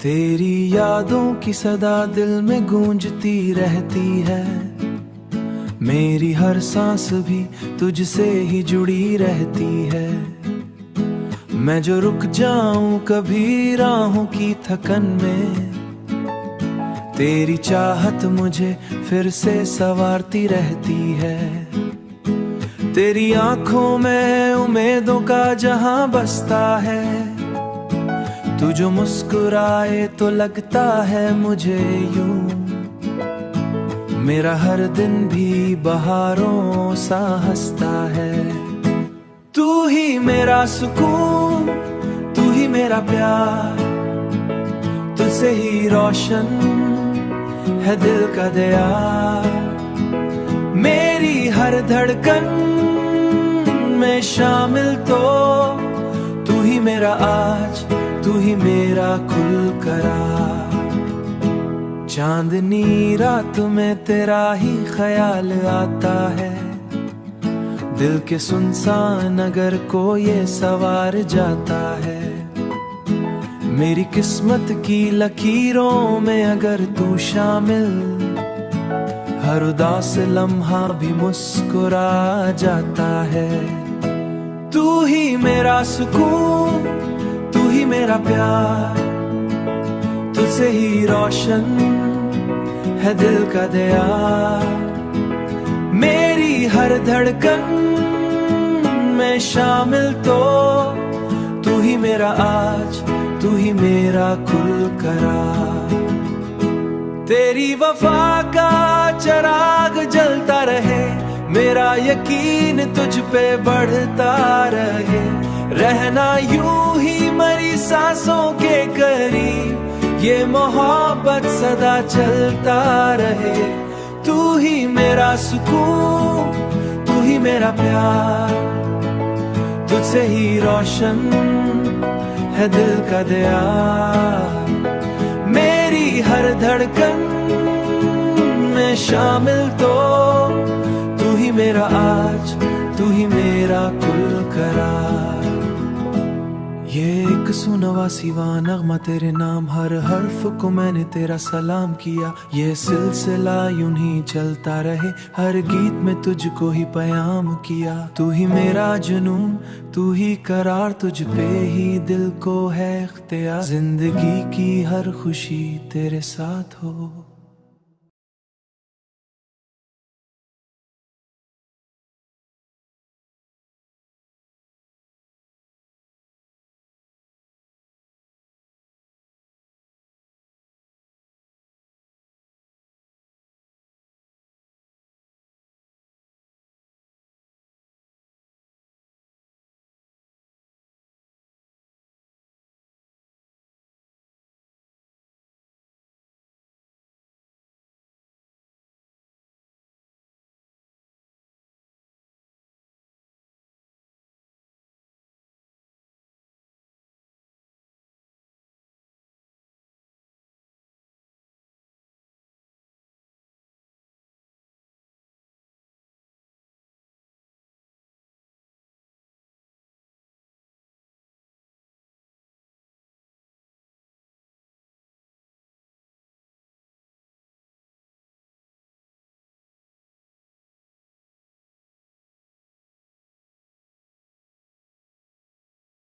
तेरी यादों की सदा दिल में गूंजती रहती है। मेरी हर सांस भी तुझसे ही जुड़ी रहती है। मैं जो रुक जाऊं कभी राहों की थकन में, तेरी चाहत मुझे फिर से संवारती रहती है। तेरी आंखों में उम्मीदों का जहां बसता है। तू जो मुस्कुराए तो लगता है मुझे यूं, मेरा हर दिन भी बहारों सा हंसता है। तू ही मेरा सुकून, तू ही मेरा प्यार, तुझसे ही रोशन है दिल का दया। मेरी हर धड़कन में शामिल तो तू ही मेरा आज, तू ही मेरा खुल करार। चांदनी रात में तेरा ही ख्याल आता है। दिल के सुनसान नगर को ये सवार जाता है। मेरी किस्मत की लकीरों में अगर तू शामिल, हर उदास लम्हा भी मुस्कुरा जाता है। तू ही मेरा सुकून, तू ही मेरा प्यार, तुझसे ही रोशन है दिल का दया। मेरी हर धड़कन में शामिल तो तू ही मेरा आज, तू ही मेरा खुल करार। तेरी वफा का चिराग जलता रहे, मेरा यकीन तुझ पे बढ़ता रहे। रहना यूं ही मरी सांसों के करीब, ये मोहब्बत सदा चलता रहे। तू ही मेरा सुकून, तू ही मेरा प्यार, तुझसे ही रोशन है दिल का दया। मेरी हर धड़कन में शामिल तो तू ही मेरा आज, तू ही मेरा कुल करार। ये एक सुनवा सिवा नगमा तेरे नाम, हर हर्फ को मैंने तेरा सलाम किया। ये सिलसिला यूं ही चलता रहे, हर गीत में तुझको ही पयाम किया। तू ही मेरा जुनून, तू ही करार, तुझ पे ही दिल को है इख्तियार। जिंदगी की हर खुशी तेरे साथ हो।